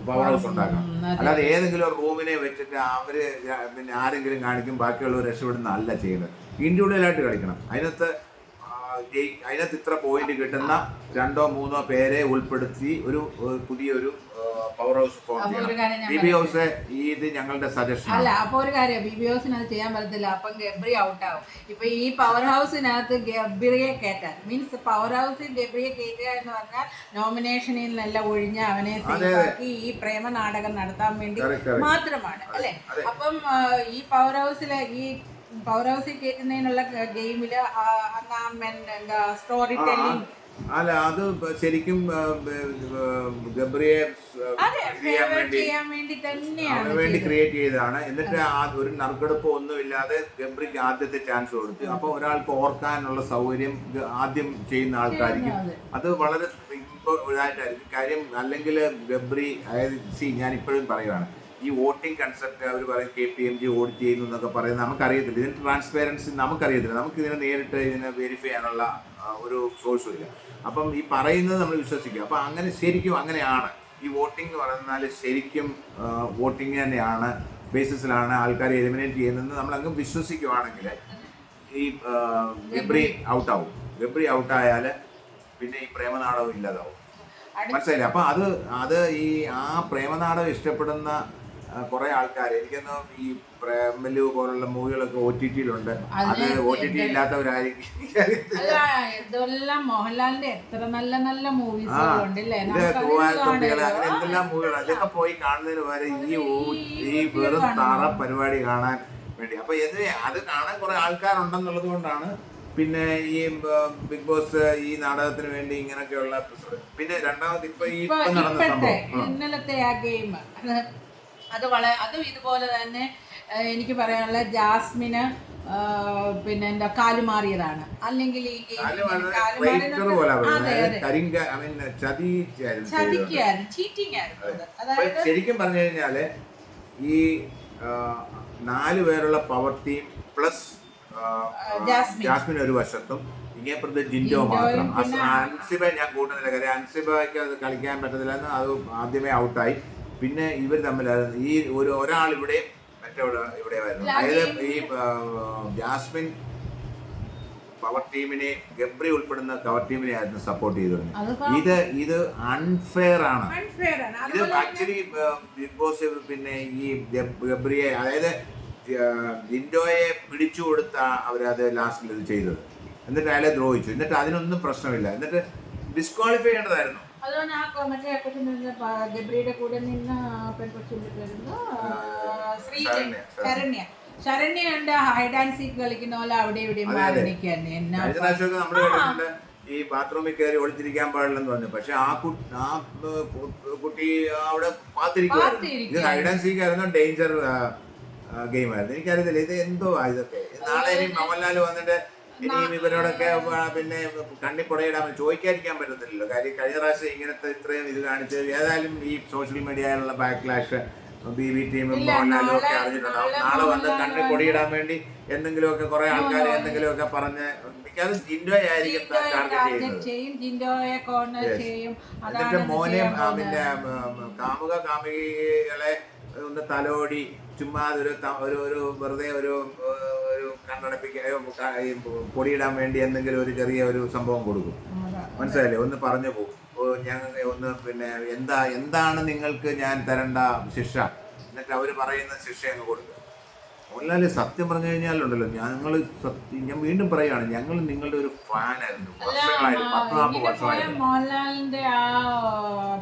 പവർ ഹൗസ് ഉണ്ടാക്കണം. അല്ലാതെ ഏതെങ്കിലും ഒരു റൂമിനെ വെച്ചിട്ട് അവര് പിന്നെ ആരെങ്കിലും കാണിക്കും ബാക്കിയുള്ളവർ രക്ഷപ്പെടുന്ന അല്ല ചെയ്യുന്നത്. ഇൻഡിവിജ്വലായിട്ട് കളിക്കണം. അതിനകത്ത് അതിനകത്ത് ഇത്ര പോയിന്റ് കിട്ടുന്ന 2 or 3 പേരെ ഉൾപ്പെടുത്തി ഒരു പുതിയൊരു പവർ ഹൗസ് ഫോം ചെയ്യണം. ബി ബി ഹൗസ് ഇത് ഞങ്ങളുടെ സജഷൻ അല്ല. അപ്പൊ ഒരു കാര്യം, ബി ബി ഹൗസിന് അത് ചെയ്യാൻ പറ്റത്തില്ല. അപ്പം ഗബ്രി ഔട്ട് ആവും. ഇപ്പൊ ഈ പവർ ഹൗസിനകത്ത് ഗബ്രിയെ കയറ്റാൻ മീൻസ് പവർ ഹൗസിൽ ഗബ്രിയെ കയറ്റുക എന്ന് പറഞ്ഞാൽ നോമിനേഷനിൽ നിന്നെല്ലാം ഒഴിഞ്ഞ് അവനെ സേഫാക്കി ഈ പ്രേമ നാടകം നടത്താൻ വേണ്ടി മാത്രമാണ് അല്ലെ. അപ്പം ഈ പവർ ഹൗസിൽ കയറ്റുന്നതിനുള്ള ഗെയിമില് സ്റ്റോറി ടെല്ലിംഗ് അല്ല, അത് ശരിക്കും ഗബ്രിയെ വേണ്ടി ക്രിയേറ്റ് ചെയ്തതാണ്. എന്നിട്ട് ഒരു നറുക്കെടുപ്പ് ഒന്നുമില്ലാതെ ഗബ്രിക്ക് ആദ്യത്തെ ചാൻസ് കൊടുത്തു. അപ്പൊ ഒരാൾക്ക് ഓർക്കാനുള്ള സൗകര്യം ആദ്യം ചെയ്യുന്ന ആൾക്കായിരിക്കും. അത് വളരെ ഇതായിട്ടായിരിക്കും കാര്യം. അല്ലെങ്കിൽ ഗബ്രി, അതായത് ഞാൻ ഇപ്പോഴും പറയുകയാണ്, ഈ വോട്ടിംഗ് കൺസെപ്റ്റ് അവർ പറയും KPMG ഓഡിറ്റ് ചെയ്യുന്നു എന്നൊക്കെ പറയുന്നത് നമുക്കറിയത്തില്ല. ഇതിന് ട്രാൻസ്പെറൻസി നമുക്കറിയത്തില്ല. നമുക്ക് ഇതിനെ നേരിട്ട് ഇതിനെ വെരിഫൈ ചെയ്യാനുള്ള ഒരു സോഴ്സും ഇല്ല. അപ്പം ഈ പറയുന്നത് നമ്മൾ വിശ്വസിക്കും. അപ്പം അങ്ങനെ ശരിക്കും അങ്ങനെയാണ് ഈ വോട്ടിംഗ് എന്ന് പറയുന്നത്. ശരിക്കും വോട്ടിംഗ് തന്നെയാണ് ബേസിസിലാണ് ആൾക്കാരെ എലിമിനേറ്റ് ചെയ്യുന്നത് നമ്മളങ്ങ് വിശ്വസിക്കുവാണെങ്കിൽ ഈ ഗബ്രി ഔട്ടാവും. ഗബ്രി ഔട്ടായാൽ പിന്നെ ഈ പ്രേമനാടകം ഇല്ലാതാവും. മനസ്സിലായില്ലേ? അപ്പം അത് ഈ ആ പ്രേമനാടകം ഇഷ്ടപ്പെടുന്ന കുറെ ആൾക്കാർ, എനിക്കൊന്ന് ഈ പ്രേമലു പോലുള്ള മൂവികളൊക്കെ OTT-ലുണ്ട്. അത് OTT ഇല്ലാത്തവരായിരിക്കും. ഇതെല്ലാം മോഹൻലാലിന്റെ എത്ര നല്ല നല്ല മൂവീസുകളുണ്ട്. കുട്ടികളെ അങ്ങനെ എന്തെല്ലാം മൂവികൾ അതൊക്കെ പോയി കാണുന്നതിന് വരെ ഈ വെറും താറ പരിപാടി കാണാൻ വേണ്ടി. അപ്പൊ അത് കാണാൻ കുറെ ആൾക്കാരുണ്ടെന്നുള്ളത് കൊണ്ടാണ് പിന്നെ ഈ ബിഗ് ബോസ് ഈ നാടകത്തിന് വേണ്ടി ഇങ്ങനെയൊക്കെയുള്ള. പിന്നെ രണ്ടാമത് ഇപ്പൊ നടന്ന സംഭവം ഇന്നലത്തെ ആ ഗെയിം അതും ഇതുപോലെ തന്നെ എനിക്ക് പറയാനുള്ള ജാസ്മിന് പിന്നെ എന്താ കാലുമാറിയതാണ്. അല്ലെങ്കിൽ ഈ ചതിക്കായിരുന്നു, ചീറ്റിംഗ് ആയിരുന്നു. അതായത് ശരിക്കും പറഞ്ഞു കഴിഞ്ഞാല് ഈ 4 പേരുള്ള പവർ ടീം പ്ലസ് ജാസ്മിൻ ഒരു വശത്തും ഇങ്ങേപ്പുറത്ത് ജിൻഡോ മാത്രം. അൻസിബ ഞാൻ കൂട്ടുന്നില്ല. കാര്യം അൻസിബയ്ക്ക് അത് കളിക്കാൻ പറ്റത്തില്ല എന്ന് അത് ആദ്യമേ ഔട്ടായി. പിന്നെ ഇവർ തമ്മിലായിരുന്നു ഈ ഒരാൾ ഇവിടെ ഇവിടെ വരുന്നു. അതായത് ഈ ജാസ്മിൻ പവർ ടീമിനെ, ഗബ്രി ഉൾപ്പെടുന്ന പവർ ടീമിനെ ആയിരുന്നു സപ്പോർട്ട് ചെയ്തിരുന്നത്. ഇത് അൺഫെയർ ആണ്. ഇത് ആക്ച്വലി ബിഗ് ബോസ് പിന്നെ ഈ ഗബ്രിയെ, അതായത് ജിൻഡോയെ പിടിച്ചു കൊടുത്ത അവരത് ലാസ്റ്റിൽ ഇത് ചെയ്തത്. എന്നിട്ട് അയാളെ ദ്രോഹിച്ചു. എന്നിട്ട് അതിനൊന്നും പ്രശ്നമില്ല. എന്നിട്ട് ഡിസ്ക്വാളിഫൈ ചെയ്യേണ്ടതായിരുന്നു. അതുകൊണ്ട് ആ മറ്റേ ഗബ്രിയുടെ കൂടെ നിന്ന് ശരണ്യ ഉണ്ട് ഹൈഡ് ആൻഡ് സീക്ക് കളിക്കുന്ന പോലെ അവിടെ ഇവിടെയും ഈ ബാത്റൂമിൽ കയറി ഒളിച്ചിരിക്കാൻ പാടില്ലെന്ന് പറഞ്ഞു. പക്ഷെ ആ കുട്ടി അവിടെ കാത്തിരിക്കുവായിരുന്നു. ഇത് ഹൈഡ് ആൻഡ് സീക്ക് ആയിരുന്നു, ഡേഞ്ചർ ഗെയിമായിരുന്നു. എനിക്കറിയത്തില്ല ഇത് എന്തോ ഇതൊക്കെ. നാളെ ഇനി മോഹൻലാൽ വന്നിട്ട് ഇനിയും ഇവരോടൊക്കെ പിന്നെ കണ്ണിപ്പൊടയിടാൻ ചോദിക്കാതിരിക്കാൻ പറ്റത്തില്ലല്ലോ. കാര്യം കഴിഞ്ഞ പ്രാവശ്യം ഇങ്ങനത്തെ ഇത്രയും ഇത് കാണിച്ച് ഏതായാലും ഈ സോഷ്യൽ മീഡിയയിലുള്ള ബാക്ക്ലാഷ് BB ടീമും മോഹൻലാലും ഒക്കെ അറിഞ്ഞിട്ടുണ്ടാവും. നാളെ വന്ന് കണ്ണിൽ പൊടിയിടാൻ വേണ്ടി എന്തെങ്കിലുമൊക്കെ കുറെ ആൾക്കാർ എന്തെങ്കിലുമൊക്കെ പറഞ്ഞ് മിക്കവാറും ജിൻഡോയെ ആയിരിക്കും ടാർഗറ്റ് ചെയ്യുന്നത്. എന്നിട്ട് മോനെ പിന്നെ കാമുകികളെ ഒന്ന് തലോടി ചുമ്മാ ഒരു വെറുതെ ഒരു പൊടിയിടാൻ വേണ്ടി എന്തെങ്കിലും ഒരു ചെറിയ ഒരു സംഭവം കൊടുക്കും. മനസ്സിലായില്ലേ? ഒന്ന് പറഞ്ഞു പോകും, ഞങ്ങൾ ഒന്ന് പിന്നെ എന്താണ് നിങ്ങൾക്ക് ഞാൻ തരേണ്ട ശിക്ഷ, എന്നിട്ട് അവർ പറയുന്ന ശിക്ഷ അങ്ങ് കൊടുക്കും. മോഹൻലാൽ സത്യം പറഞ്ഞു കഴിഞ്ഞാലുണ്ടല്ലോ, ഞാൻ വീണ്ടും പറയുകയാണ്, ഞങ്ങൾ നിങ്ങളുടെ ഒരു ഫാനായിരുന്നു വർഷങ്ങളായിട്ട്, 10-40 വർഷമായിട്ട്. മോഹൻലാലിന്റെ ആ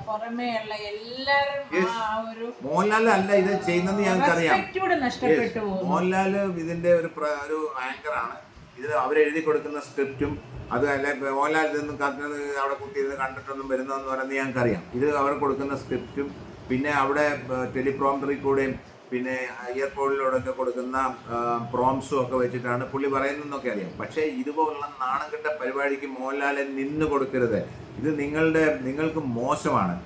പുറമേയുള്ള എല്ലാവരും മോഹൻലാൽ അല്ല ഇത് ചെയ്യുന്നത് ഞങ്ങൾക്കറിയാം. മോഹൻലാൽ ഇതിന്റെ ഒരു ആങ്കറാണ്. ഇത് അവരെഴുതി കൊടുക്കുന്ന സ്ക്രിപ്റ്റും അത് അല്ല മോഹൻലാൽ ഇതൊന്നും അവിടെ കുത്തിയിരുന്ന് കണ്ടിട്ടൊന്നും വരുന്നതെന്ന് പറയുന്നത് ഞങ്ങൾക്കറിയാം. ഇത് അവർ കൊടുക്കുന്ന സ്ക്രിപ്റ്റും പിന്നെ അവിടെ ടെലിപ്രോംപ്റ്ററിൽ കൂടെയും പിന്നെ ഇയർപോഡിലൂടെയൊക്കെ കൊടുക്കുന്ന പ്രോംസും ഒക്കെ വെച്ചിട്ടാണ് പുള്ളി പറയുന്നതെന്നൊക്കെ അറിയാം. പക്ഷേ ഇതുപോലുള്ള നാണംകെട്ട പരിപാടിക്ക് മോഹൻലാലെ നിന്ന് കൊടുക്കരുത്. ഇത് നിങ്ങൾക്ക് മോശമാണ്.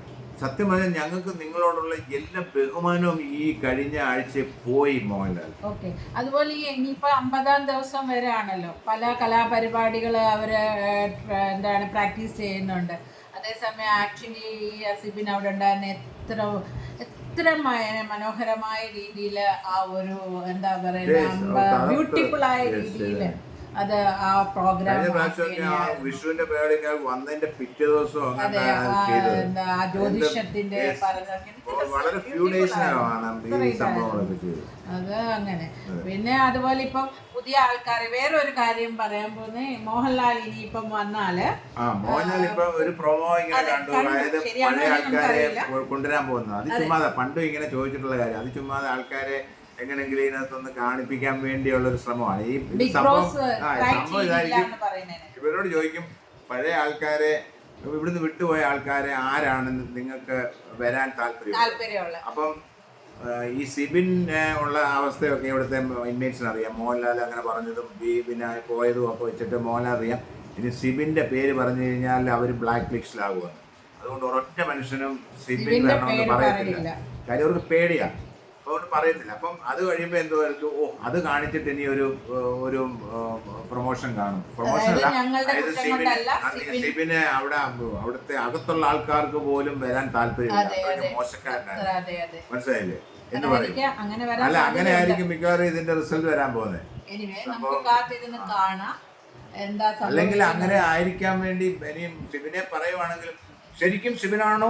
സത്യം പറഞ്ഞാൽ ഞങ്ങൾക്ക് നിങ്ങളോടുള്ള എല്ലാ ബഹുമാനവും ഈ കഴിഞ്ഞ ആഴ്ച പോയി മോഹൻലാൽ. ഓക്കെ, അതുപോലെ ഇനിയിപ്പോൾ 50-ാം ദിവസം വരെ ആണല്ലോ പല കലാപരിപാടികൾ അവർ എന്താണ് പ്രാക്ടീസ് ചെയ്യുന്നുണ്ട്. അതേസമയം ആക്ച്വലി ഈ അസിബിൻ അവിടെ ഉണ്ടായിരുന്ന എത്ര മനോഹരമായ രീതിയിൽ ആ ഒരു എന്താ പറയുക ബ്യൂട്ടിഫുൾ ആയ രീതിയിൽ അത് ആ പ്രോഗ്രാം കഴിഞ്ഞ പ്രാവശ്യമൊക്കെ ആ വിഷുവിന്റെ പരിപാടിയൊക്കെ വന്നതിന്റെ പിറ്റേ ദിവസം അതെ എന്താ ജ്യോതിഷത്തിന്റെ വളരെ ഫ്യൂ ഡേയ്സിനാണ് ഈ സംഭവങ്ങളൊക്കെ ചെയ്തത്. അത് അങ്ങനെ. പിന്നെ അതുപോലെ ഇപ്പം പുതിയ ആൾക്കാർ വേറൊരു കാര്യം പറയാൻ പോകുന്നത്, മോഹൻലാൽ ഇനിയിപ്പം വന്നാല് മോഹൻലാൽ ഇപ്പൊ ഒരു പ്രൊമോ ഇങ്ങനെ കണ്ടു, അതായത് പഴയ ആൾക്കാരെ കൊണ്ടുവരാൻ പോകുന്നത്. അത് ചുമ്മാതെ പണ്ടും ഇങ്ങനെ ചോദിച്ചിട്ടുള്ള കാര്യം, അത് ചുമ്മാതെ ആൾക്കാരെ എങ്ങനെങ്കിലും ഇതിനകത്തൊന്ന് കാണിപ്പിക്കാൻ വേണ്ടിയുള്ള ഒരു ശ്രമമാണ് ഈ സംഭവം. ഇവരോട് ചോദിക്കും, പഴയ ആൾക്കാരെ ഇവിടുന്ന് വിട്ടുപോയ ആൾക്കാരെ ആരാണ് നിങ്ങൾക്ക് വരാൻ താല്പര്യം. അപ്പം ഈ സിബിൻ ഉള്ള അവസ്ഥയൊക്കെ ഇവിടുത്തെ ഇൻമേറ്റ്സിന് അറിയാം. മോഹൻലാൽ അങ്ങനെ പറഞ്ഞതും പിന്നെ പോയതും ഒക്കെ വെച്ചിട്ട് മോഹൻലാൽ അറിയാം. ഇനി സിബിന്റെ പേര് പറഞ്ഞു കഴിഞ്ഞാൽ അവർ ബ്ലാക്ക് ലിസ്റ്റിലാകുമെന്ന്. അതുകൊണ്ട് ഒരൊറ്റ മനുഷ്യനും സിബിൻ വരണമെന്ന് പറയത്തില്ല. കാര്യം അവർക്ക് പേടിയാണ്, അതുകൊണ്ട് പറയത്തില്ല. അപ്പം അത് കഴിയുമ്പോൾ എന്തോ അത് കാണിച്ചിട്ട് ഇനി ഒരു പ്രൊമോഷൻ കാണും. പ്രൊമോഷൻ സിബിന് അവിടുത്തെ അകത്തുള്ള ആൾക്കാർക്ക് പോലും വരാൻ താല്പര്യമില്ല, മോശക്കാരനാണ്, മനസ്സിലായില്ലേ എന്ന് പറയും. അല്ല, അങ്ങനെ ആയിരിക്കും മിക്കവാറും ഇതിന്റെ റിസൾട്ട് വരാൻ പോകുന്നത്. അല്ലെങ്കിൽ അങ്ങനെ ആയിരിക്കാൻ വേണ്ടി ഇനിയും സിബിനെ പറയുവാണെങ്കിലും ശരിക്കും സിബിനെയാണോ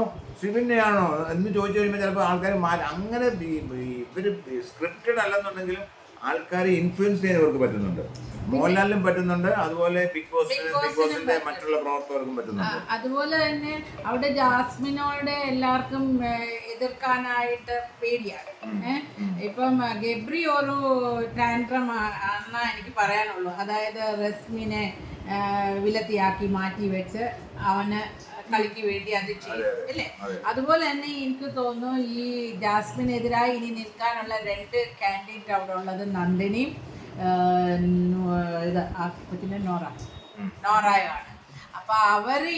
എന്ന് ചോദിച്ചു കഴിയുമ്പോൾ ചിലപ്പോൾ ആൾക്കാർ അങ്ങനെ ഇവർ സ്ക്രിപ്റ്റഡ് അല്ലെന്നുണ്ടെങ്കിലും ആൾക്കാരെ ഇൻഫ്ലുവൻസ് ചെയ്യാൻ ഇവർക്ക് പറ്റുന്നുണ്ട്. മോഹൻലാലിനും പറ്റുന്നുണ്ട്, അതുപോലെ ബിഗ് ബോസിന്റെ മറ്റുള്ള പ്രവർത്തകർക്കും പറ്റുന്നുണ്ട്. അതുപോലെ തന്നെ അവിടെ ജാസ്മിനോട് എല്ലാവർക്കും എതിർക്കാനായിട്ട് പേടിയാണ്. ഇപ്പം ഗബ്രി ഒരു ടാൻട്രം എന്നാ എനിക്ക് പറയാനുള്ളൂ. അതായത് റസ്മിനെ വിലത്തിയാക്കി മാറ്റി വെച്ച് അവന് കളിക്ക് വേണ്ടി അത് ചെയ്യും അല്ലേ. അതുപോലെ തന്നെ എനിക്ക് തോന്നുന്നു ഈ ജാസ്മിനെതിരായി ഇനി നിൽക്കാനുള്ള 2 കാൻഡിഡേറ്റ് അവിടെ ഉള്ളത് നന്ദിനിയും ഇത് ആ കൊച്ചിൻ്റെ നോറയുമാണ്. അപ്പൊ അവര്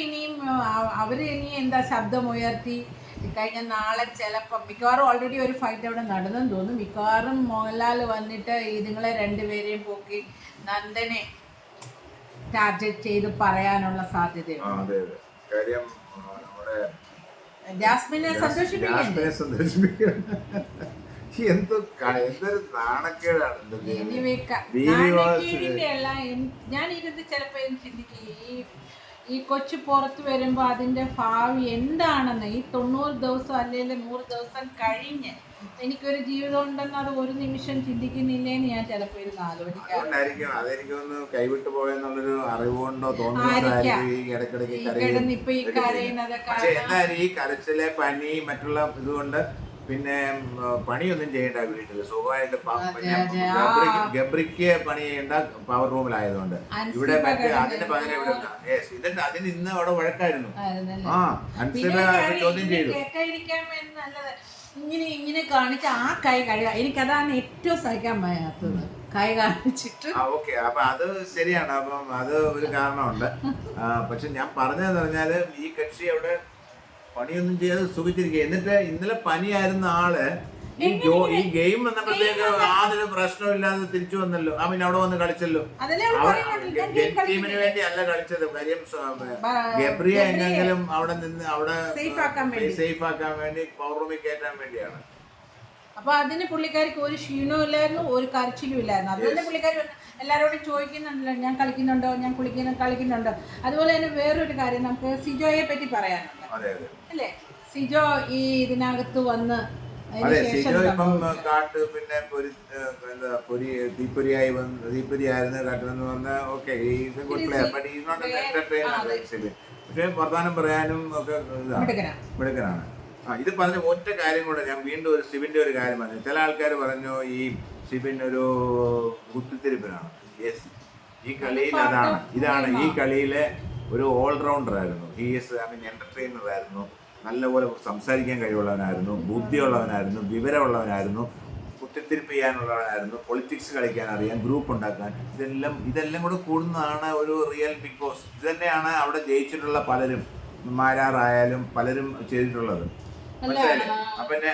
ഇനി എന്താ ശബ്ദമുയർത്തി കഴിഞ്ഞ നാളെ ചിലപ്പം മിക്കവാറും ഓൾറെഡി ഒരു ഫൈറ്റ് അവിടെ നടന്നെന്ന് തോന്നുന്നു. മിക്കവാറും മോഹൻലാൽ വന്നിട്ട് ഇതുങ്ങളെ 2 പേരെയും പോക്കി നന്ദനെ ടാർഗറ്റ് ചെയ്ത് പറയാനുള്ള സാധ്യതയുണ്ട്. ജാസ്മിനെ സന്തോഷിപ്പിക്കാൻ എന്തൊരു നാണക്കേടാണ്. ഞാനിരുന്ന് ചിലപ്പോ ചിന്തിക്കും, ഈ കൊച്ചു പുറത്ത് വരുമ്പോ അതിന്റെ ഭാവി എന്താണെന്ന്. ഈ 90 ദിവസം അല്ലെങ്കിൽ 100 ദിവസം കഴിഞ്ഞ് എനിക്കൊരു ജീവിതം ഉണ്ടെന്ന് അത് ഒരു നിമിഷം ചിന്തിക്കുന്നില്ലേന്ന് ഞാൻ ചിലപ്പോ ഇരുന്ന് ആലോചിക്കാം. അതെനിക്കൊന്ന് കൈവിട്ടു പോയെന്നുള്ളൊരു അറിവുകൊണ്ടോ തോന്നുന്നതായിരിക്കും ഈ ഇടയ്ക്കിടയ്ക്ക് എന്തായാലും ഈ കരച്ചിലെ പനി മറ്റുള്ള ഇതുകൊണ്ട് പിന്നെ പണിയൊന്നും ചെയ്യേണ്ട വീട്ടിൽ സുഖമായിട്ട്. ഗബ്രിക്ക് പണി ചെയ്യേണ്ട പവർ റൂമിലായതുകൊണ്ട് ഇവിടെ അതിന് പകരം ഇവിടെ അതിന് ഇന്ന് അവിടെ വഴക്കായിരുന്നു. അൻസിബ ചോദ്യം ചെയ്തു. ഇങ്ങനെ കാണിച്ച ആ കൈ കഴുക, എനിക്കതാണ് ഏറ്റവും സഹിക്കാൻ പറ്റാത്തത്, കൈ കാണിച്ചിട്ട്. ഓക്കെ, അപ്പൊ അത് ശരിയാണ്. അപ്പം അത് ഒരു കാരണമുണ്ട്. പക്ഷെ ഞാൻ പറഞ്ഞതെന്ന് പറഞ്ഞാല് ഈ കക്ഷി അവിടെ പണിയൊന്നും ചെയ്യാതെ സുഖിച്ചിരിക്കുക. എന്നിട്ട് ഇന്നലെ പനിയായിരുന്ന ആള് ഈ ഗെയിം വന്നപ്പോഴത്തേക്ക് യാതൊരു പ്രശ്നമില്ലാതെ തിരിച്ചു വന്നല്ലോ. പിന്നെ അവിടെ വന്ന് കളിച്ചല്ലോ. ടീമിന് വേണ്ടി അല്ല കളിച്ചത്. കാര്യം ഗബ്രിയെ എങ്ങനെങ്കിലും അവിടെ നിന്ന് അവിടെ സേഫ് ആക്കാൻ വേണ്ടി പവർ റൂമിൽ കയറ്റാൻ വേണ്ടിയാണ്. അപ്പൊ അതിന് പുള്ളിക്കാരിക്ക് ഒരു ക്ഷീണവും ഇല്ലായിരുന്നു, ഒരു കരച്ചിലും ഇല്ലായിരുന്നു. അതുപോലെ പുള്ളിക്കാരി എല്ലാവരോടും ചോദിക്കുന്നുണ്ടല്ലോ, ഞാൻ കളിക്കുന്നുണ്ടോ, ഞാൻ കളിക്കുന്നുണ്ടോ. അതുപോലെ തന്നെ വേറൊരു കാര്യം നമുക്ക് സിജോയെ പറ്റി പറയാനുണ്ട് അല്ലേ. സിജോ ഈ ഇതിനകത്ത് വന്ന് സിജോ ഇപ്പം കാട്ട് പിന്നെ തീപ്പൊരിയായിരുന്നു കാട്ടുമെന്ന് പറഞ്ഞാൽ okay, good player, but is not an entertainer. പക്ഷെ വർത്താനം പറയാനും ഒക്കെ മിടുക്കനാണ്. ഇത് പറഞ്ഞ ഒറ്റ കാര്യം കൂടെ ഞാൻ വീണ്ടും ഒരു സിബിന്റെ ഒരു കാര്യം പറഞ്ഞു. ചില ആൾക്കാർ പറഞ്ഞു ഈ സിബിൻ ഒരു കുത്തിത്തിരിപ്പിനാണ്. യെസ്, ഈ കളിയിൽ ഇതാണ് ഈ കളിയിലെ ഒരു ഓൾറൗണ്ടർ ആയിരുന്നു. എന്റർടൈനർ ആയിരുന്നു, നല്ലപോലെ സംസാരിക്കാൻ കഴിവുള്ളവനായിരുന്നു, ബുദ്ധിയുള്ളവനായിരുന്നു, വിവരമുള്ളവനായിരുന്നു, കുത്തിത്തിരിപ്പ് ചെയ്യാനുള്ളവനായിരുന്നു, പൊളിറ്റിക്സ് കളിക്കാൻ അറിയാം, ഗ്രൂപ്പ് ഉണ്ടാക്കാൻ. ഇതെല്ലാം കൂടെ കൂടുന്നതാണ് ഒരു റിയൽ ബിഗ് ബോസ്. ഇത് തന്നെയാണ് അവിടെ ജയിച്ചിട്ടുള്ള പലരും, മാരാറായാലും പലരും ചെയ്തിട്ടുള്ളത്. പിന്നെ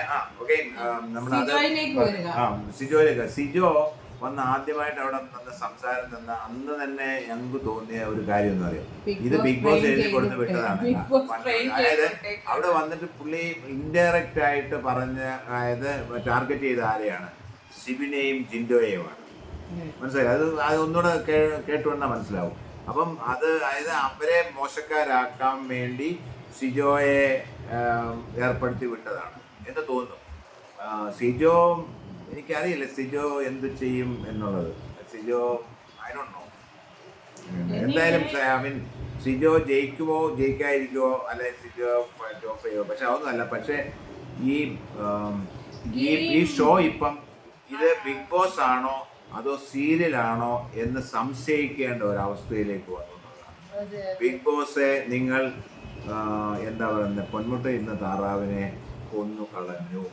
സിജോ വന്ന് ആദ്യമായിട്ട് അവിടെ നിന്ന് സംസാരം തന്ന അന്ന് തന്നെ ഞങ്ങൾക്ക് തോന്നിയ ഒരു കാര്യം എന്ന് പറയും, ഇത് ബിഗ് ബോസ് എഴുതി കൊടുത്ത് വിട്ടതാണ്. അതായത് അവിടെ വന്നിട്ട് പുള്ളി ഇൻഡയറക്റ്റ് ആയിട്ട് പറഞ്ഞ, അതായത് ടാർഗറ്റ് ചെയ്ത ആരെയാണ്, സിബിനെയും ജിൻഡോയെയുമാണ്. മനസ്സിലായി. അത് ഒന്നുകൂടെ കേട്ടു വന്നാൽ മനസ്സിലാവും. അപ്പം അതായത് അവരെ മോശക്കാരാക്കാൻ വേണ്ടി സിജോയെ ഏർപ്പെടുത്തി വിട്ടതാണ് എന്ന് തോന്നുന്നു. സിജോ, എനിക്കറിയില്ല സിജോ എന്ത് ചെയ്യും എന്നുള്ളത്. Sijo I don't know. എന്തായാലും ഐ മീൻ സിജോ ജയിക്കുമോ ജയിക്കാതിരിക്കുമോ അല്ലെ സിജോ ടോപ്പ് ചെയ്യുമോ, പക്ഷെ അതൊന്നുമല്ല. പക്ഷെ ഈ ഷോ ഇപ്പം ഇത് ബിഗ് ബോസ് ആണോ അതോ സീരിയലാണോ എന്ന് സംശയിക്കേണ്ട ഒരവസ്ഥയിലേക്ക് വന്നു എന്നുള്ളതാണ്. ബിഗ് ബോസ് നിങ്ങൾ എന്താ പറയുന്നത്, പൊന്മുട്ട ഇന്ന താറാവിനെ കൊന്നു കളഞ്ഞു.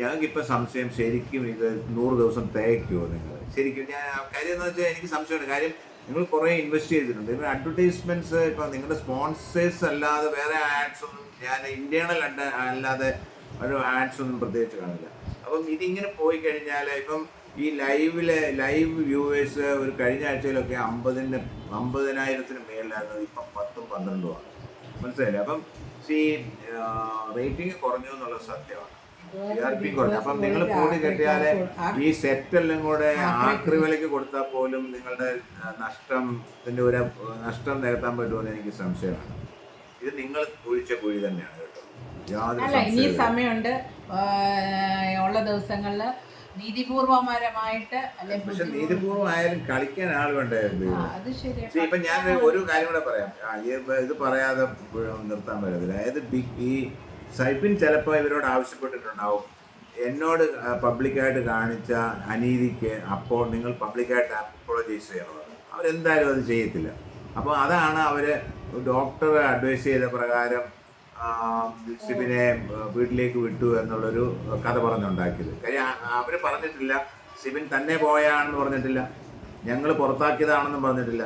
ഞങ്ങൾക്കിപ്പോൾ സംശയം, ശരിക്കും ഇത് 100 ദിവസം തേക്കുമോ നിങ്ങൾ? ശരിക്കും ഞാൻ കാര്യം എന്ന് വെച്ചാൽ എനിക്ക് സംശയമുണ്ട്. കാര്യം നിങ്ങൾ കുറേ ഇൻവെസ്റ്റ് ചെയ്തിട്ടുണ്ട്. ഇപ്പം അഡ്വർടൈസ്മെൻറ്റ്സ്, ഇപ്പം നിങ്ങളുടെ സ്പോൺസേഴ്സ് അല്ലാതെ വേറെ ആഡ്സ് ഒന്നും, ഞാൻ ഇന്റേണൽ അല്ലാതെ ഒരു ആഡ്സ് ഒന്നും പ്രത്യേകിച്ച് കാണില്ല. അപ്പം ഇതിങ്ങനെ പോയി കഴിഞ്ഞാൽ ഇപ്പം ഈ ലൈവ് വ്യൂവേഴ്സ് ഒരു കഴിഞ്ഞ ആഴ്ചയിലൊക്കെ 50,000-ന് മേളിലായിരുന്നത് ഇപ്പം 10-12 ആണ്. മനസ്സിലായില്ലേ? അപ്പം ഈ റേറ്റിംഗ് കുറഞ്ഞു എന്നുള്ളത് സത്യമാണ്. TRP കുറഞ്ഞു. അപ്പം നിങ്ങൾ കൂടി കെട്ടിയാല് ഈ സെറ്റെല്ലാം കൂടെ ആക്രി വിലയ്ക്ക് കൊടുത്താൽ പോലും നിങ്ങളുടെ നഷ്ടം നികത്താൻ പറ്റുമെന്ന് എനിക്ക് സംശയമാണ്. ഇത് നിങ്ങൾ കുഴിച്ച കുഴി തന്നെയാണ് കേട്ടോ. അല്ല, ഇനി സമയമുണ്ട്. ഉള്ള ദിവസങ്ങളിൽ നീതിപൂർവമായിട്ട്, പക്ഷെ നീതിപൂർവമായാലും കളിക്കാൻ ആൾ വേണ്ടായിരുന്നു. ഇപ്പൊ ഞാൻ ഒരു കാര്യം കൂടെ പറയാം, ഇത് പറയാതെ നിർത്താൻ പറ്റത്തില്ല. അതായത് ഈ സൈബിൻ ചിലപ്പോൾ ഇവരോട് ആവശ്യപ്പെട്ടിട്ടുണ്ടാവും, എന്നോട് പബ്ലിക്കായിട്ട് കാണിച്ച അനീതിക്ക് അപ്പോൾ നിങ്ങൾ പബ്ലിക്കായിട്ട് അപ്പോളജൈസ് ചെയ്യണമെന്ന്. അവരെന്തായാലും അത് ചെയ്യത്തില്ല. അപ്പോൾ അതാണ് അവർ ഡോക്ടർ അഡ്വൈസ് ചെയ്ത പ്രകാരം സിബിനെ വീട്ടിലേക്ക് വിട്ടു എന്നുള്ളൊരു കഥ പറഞ്ഞുണ്ടാക്കിയത്. കാര്യം അവർ പറഞ്ഞിട്ടില്ല സിബിൻ തന്നെ പോയാണെന്ന് പറഞ്ഞിട്ടില്ല, ഞങ്ങൾ പുറത്താക്കിയതാണെന്നും പറഞ്ഞിട്ടില്ല.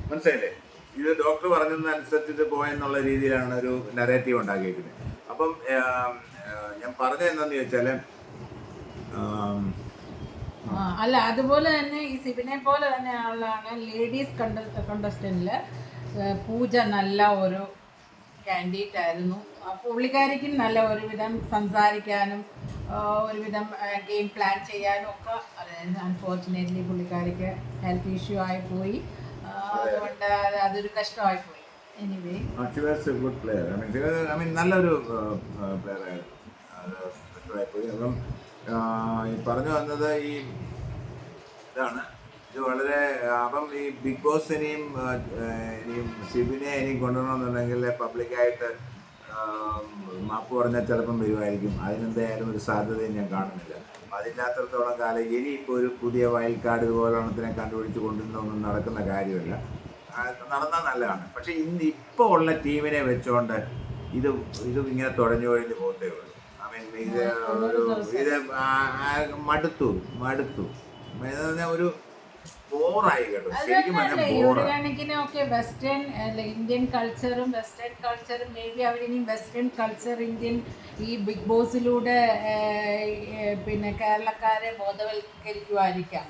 മനസ്സിലായില്ലേ? ഇത് ഡോക്ടർ പറഞ്ഞതനുസരിച്ചിട്ട് പോയെന്നുള്ള രീതിയിലാണ് ഒരു നറേറ്റീവ് ഉണ്ടാക്കിയിരിക്കുന്നത്. അപ്പം ഞാൻ പറഞ്ഞത് എന്താണെന്ന് ചോദിച്ചാൽ, അല്ല, അതുപോലെ തന്നെ ഈ സിബിനെ പോലെ തന്നെ ആളാണ് ലേഡീസ് കണ്ടസ്റ്റന്റിൽ പൂജ. നല്ല ഒരു കാൻഡിഡേറ്റ് ആയിരുന്നു. പുള്ളിക്കാരിക്കും നല്ല ഒരുവിധം സംസാരിക്കാനും ഒരുവിധം ഗെയിം പ്ലാൻ ചെയ്യാനും ഒക്കെ. അൺഫോർച്ചുനേറ്റ്ലി പുള്ളിക്കാരിക്ക് ഹെൽത്ത് ഇഷ്യൂ ആയി പോയി. അതുകൊണ്ട് അതൊരു കഷ്ടമായി പോയി. Anyway good player. I mean നല്ലൊരു പ്ലെയർ ആയിരുന്നു. പോയി. അപ്പം പറഞ്ഞു വന്നത് ഇതാണ്, ഇത് വളരെ അപ്പം ഈ ബിഗ് ബോസ് ഇനിയും സിബിനെ ഇനിയും കൊണ്ടുവരണമെന്നുണ്ടെങ്കിൽ പബ്ലിക്കായിട്ട് മാപ്പ് പറഞ്ഞാൽ ചിലപ്പം വരുമായിരിക്കും. അതിനെന്തായാലും ഒരു സാധ്യതയും ഞാൻ കാണുന്നില്ല. അതില്ലാത്തടത്തോളം കാലം ഇനിയിപ്പോൾ ഒരു പുതിയ വയൽക്കാട് ഇതുപോലെണ്ണത്തിനെ കണ്ടുപിടിച്ച് കൊണ്ടുവന്നൊന്നും നടക്കുന്ന കാര്യമല്ല. നടന്നാൽ നല്ലതാണ്. പക്ഷേ ഇപ്പോൾ ഉള്ള ടീമിനെ വെച്ചുകൊണ്ട് ഇത് ഇങ്ങനെ തുടഞ്ഞു കഴിഞ്ഞ് പോകത്തേ ഉള്ളൂ. ഐ മീൻ ഇത് മടുത്തു ഒരു ബോറായി കേട്ടോ. ശരിക്കും കണക്കിനൊക്കെ വെസ്റ്റേൺ ഇന്ത്യൻ കൾച്ചറും മേ ബി അവരിനി വെസ്റ്റേൺ കൾച്ചർ ഇന്ത്യൻ ഈ ബിഗ് ബോസിലൂടെ പിന്നെ കേരളക്കാരെ ബോധവൽക്കരിക്കുമായിരിക്കാം.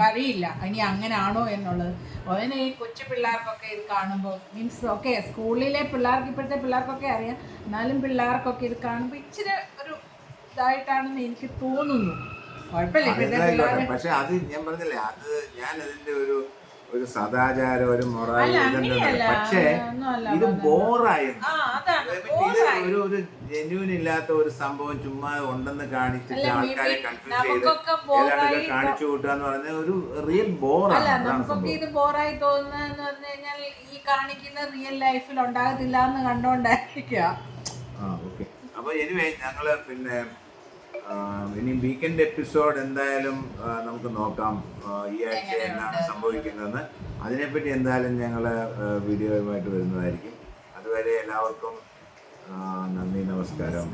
അറിയില്ല ഇനി അങ്ങനാണോ എന്നുള്ളത്. അവന് ഈ കൊച്ചു പിള്ളേർക്കൊക്കെ ഇത് കാണുമ്പോൾ മീൻസ് ഓക്കെ, സ്കൂളിലെ പിള്ളേർക്ക്, ഇപ്പോഴത്തെ പിള്ളേർക്കൊക്കെ അറിയാം, എന്നാലും പിള്ളേർക്കൊക്കെ ഇത് കാണുമ്പോൾ ഇച്ചിരി ഒരു ഇതായിട്ടാണെന്ന് എനിക്ക് തോന്നുന്നു. പക്ഷെ അത് ഞാൻ പറഞ്ഞില്ലേ, ഞാൻ അതിന്റെ ഒരു സദാചാരം, ഒരു മൊറാൽ, പക്ഷേ ഇത് ബോറായി. ഒരു ജെന്യൂൻ ഇല്ലാത്ത ഒരു സംഭവം ചുമ്മാ ഉണ്ടെന്ന് കാണിച്ചിട്ട് ആൾക്കാരെ കൺഫ്യൂസ് ചെയ്ത് ഏതാണ്ടൊക്കെ കാണിച്ചു കൂട്ടുക എന്ന് പറഞ്ഞ ഒരു റിയൽ ബോറാണ്. നമുക്കൊക്കെ ഇത് ബോറായി തോന്നുന്നതെന്ന് പറഞ്ഞു കഴിഞ്ഞാൽ ഈ കാണിക്കുന്ന റിയൽ ലൈഫിൽ ഉണ്ടാകത്തില്ല എന്ന് കണ്ടോണ്ടായിരിക്കാം. ഓക്കെ. അപ്പൊ എനിവേ ഞങ്ങള് പിന്നെ ഇനി വീക്കെൻഡ് എപ്പിസോഡ് എന്തായാലും നമുക്ക് നോക്കാം ഈ ആഴ്ച എന്താണ് സംഭവിക്കുന്നതെന്ന്. അതിനെപ്പറ്റി എന്തായാലും ഞങ്ങൾ വീഡിയോയുമായിട്ട് വരുന്നതായിരിക്കും. അതുവരെ എല്ലാവർക്കും നന്ദി, നമസ്കാരം.